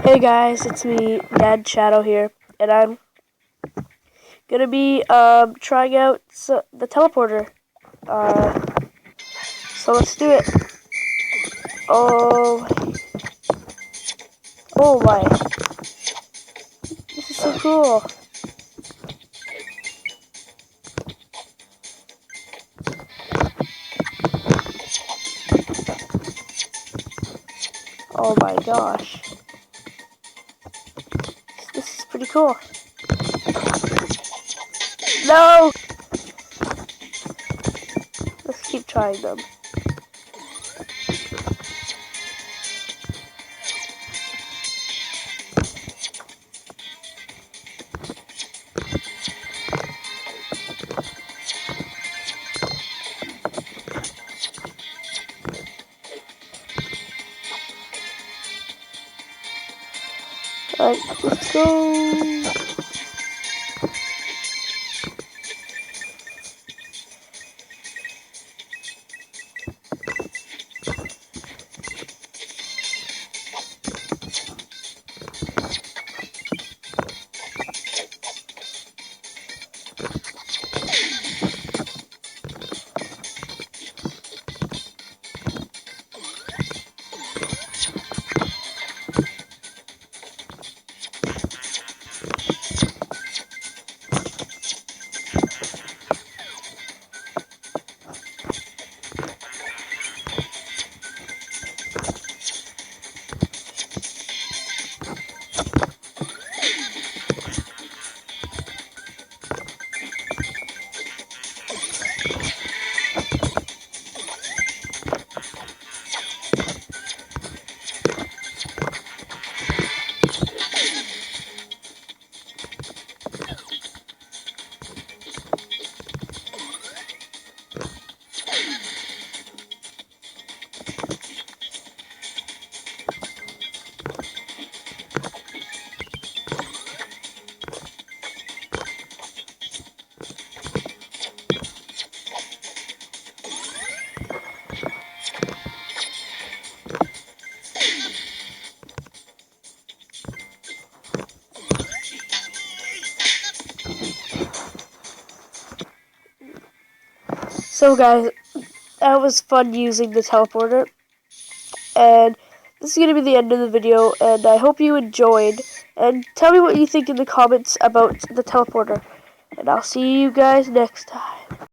Hey guys, it's me, Dad Shadow here, and I'm gonna be trying out the teleporter. Uh, so let's do it. Oh, oh my! This is so cool. Oh my gosh, this is pretty cool. No, let's keep trying them. Alright, let's go. So guys, that was fun using the teleporter, and this is going to be the end of the video, and I hope you enjoyed, and tell me what you think in the comments about the teleporter, and I'll see you guys next time.